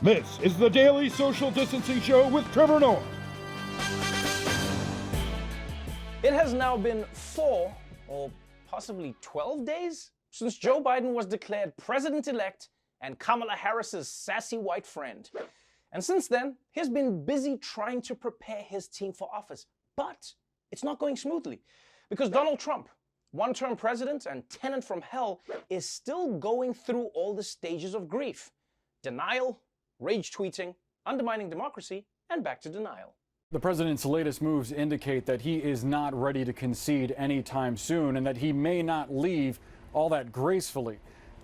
This is the Daily Social Distancing Show with Trevor Noah. It has now been 4 or possibly 12 days since Joe Biden was declared president-elect and Kamala Harris's sassy white friend. And since then, he's been busy trying to prepare his team for office. But it's not going smoothly because Donald Trump, one-term president and tenant from hell, is still going through all the stages of grief. Denial, rage tweeting, undermining democracy, and back to denial. The president's latest moves indicate that he is not ready to concede anytime soon and that he may not leave all that gracefully.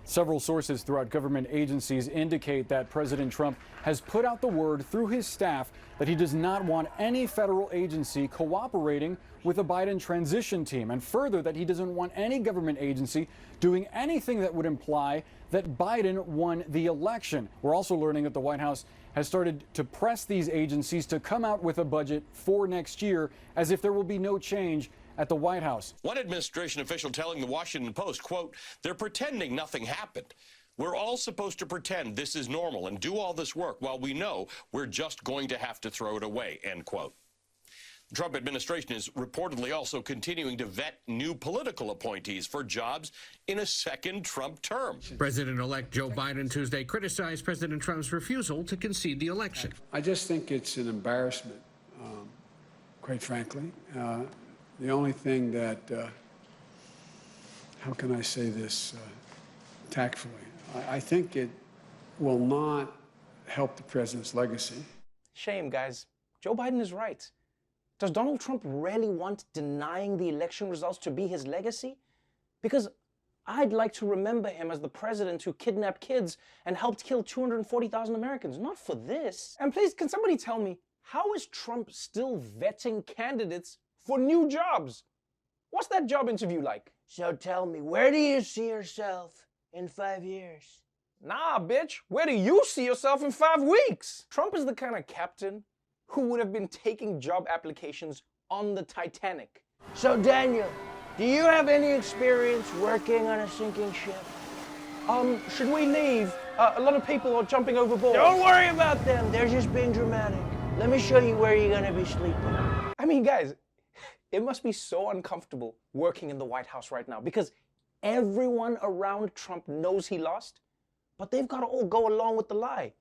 Several sources throughout government agencies indicate that President Trump has put out the word through his staff that he does not want any federal agency cooperating with the Biden transition team, and further that he doesn't want any government agency doing anything that would imply that Biden won the election. We're also learning that the White House has started to press these agencies to come out with a budget for next year, as if there will be no change at the White House. One administration official telling the Washington Post, quote, "They're pretending nothing happened. We're all supposed to pretend this is normal and do all this work while we know we're just going to have to throw it away," end quote. The Trump administration is reportedly also continuing to vet new political appointees for jobs in a second Trump term. President-elect Joe Biden Tuesday criticized President Trump's refusal to concede the election. I just think it's an embarrassment, quite frankly. The only thing that, how can I say this tactfully? I think it will not help the president's legacy. Shame, guys. Joe Biden is right. Does Donald Trump really want denying the election results to be his legacy? Because I'd like to remember him as the president who kidnapped kids and helped kill 240,000 Americans, not for this. And please, can somebody tell me, how is Trump still vetting candidates for new jobs? What's that job interview like? So tell me, where do you see yourself in 5 years? Nah, bitch, where do you see yourself in 5 weeks? Trump is the kind of captain who would have been taking job applications on the Titanic. So Daniel, do you have any experience working on a sinking ship? Should we leave? A lot of people are jumping overboard. Don't worry about them, they're just being dramatic. Let me show you where you're gonna be sleeping. I mean, guys, it must be so uncomfortable working in the White House right now because everyone around Trump knows he lost, but they've got to all go along with the lie.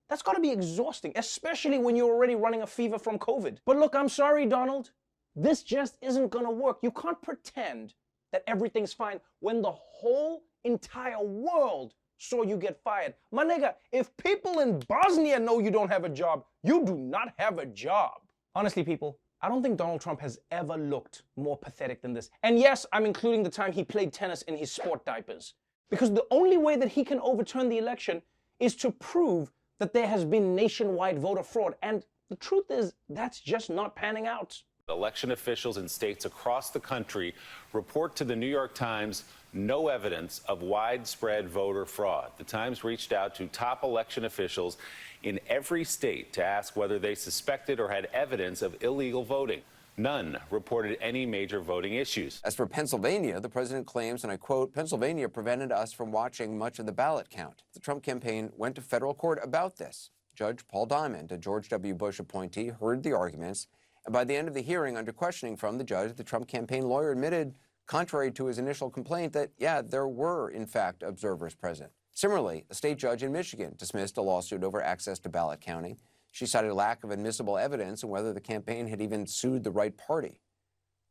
That's got to be exhausting, especially when you're already running a fever from COVID. But look, I'm sorry, Donald. This just isn't going to work. You can't pretend that everything's fine when the whole entire world saw you get fired. My nigga, if people in Bosnia know you don't have a job, you do not have a job. Honestly, people, I don't think Donald Trump has ever looked more pathetic than this. And yes, I'm including the time he played tennis in his sport diapers. Because the only way that he can overturn the election is to prove that there has been nationwide voter fraud. And the truth is, that's just not panning out. Election officials in states across the country report to the New York Times no evidence of widespread voter fraud. The Times reached out to top election officials in every state to ask whether they suspected or had evidence of illegal voting. None reported any major voting issues. As for Pennsylvania, the president claims, and I quote, "Pennsylvania prevented us from watching much of the ballot count." The Trump campaign went to federal court about this. Judge Paul Diamond, a George W. Bush appointee, heard the arguments, and by the end of the hearing, under questioning from the judge, the Trump campaign lawyer admitted, contrary to his initial complaint, that, yeah, there were, in fact, observers present. Similarly, a state judge in Michigan dismissed a lawsuit over access to ballot counting. She cited a lack of admissible evidence and whether the campaign had even sued the right party.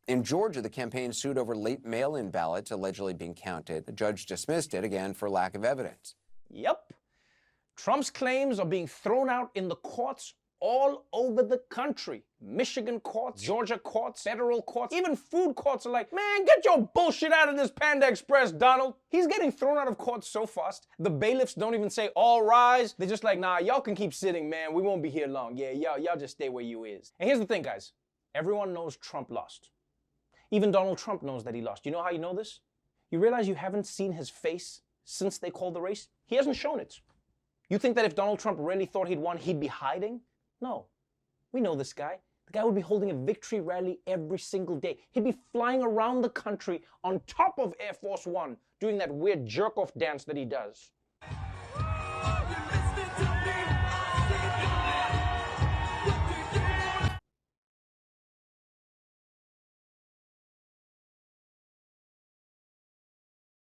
In Georgia, the campaign sued over late mail-in ballots allegedly being counted. The judge dismissed it, again, for lack of evidence. Yep. Trump's claims are being thrown out in the courts all over the country. Michigan courts, Georgia courts, federal courts, even food courts are like, man, get your bullshit out of this Panda Express, Donald. He's getting thrown out of court so fast, the bailiffs don't even say, all rise. They're just like, nah, y'all can keep sitting, man. We won't be here long. Yeah, y'all just stay where you is. And here's the thing, guys. Everyone knows Trump lost. Even Donald Trump knows that he lost. You know how you know this? You realize you haven't seen his face since they called the race? He hasn't shown it. You think that if Donald Trump really thought he'd won, he'd be hiding? No. We know this guy. The guy would be holding a victory rally every single day. He'd be flying around the country on top of Air Force One, doing that weird jerk-off dance that he does.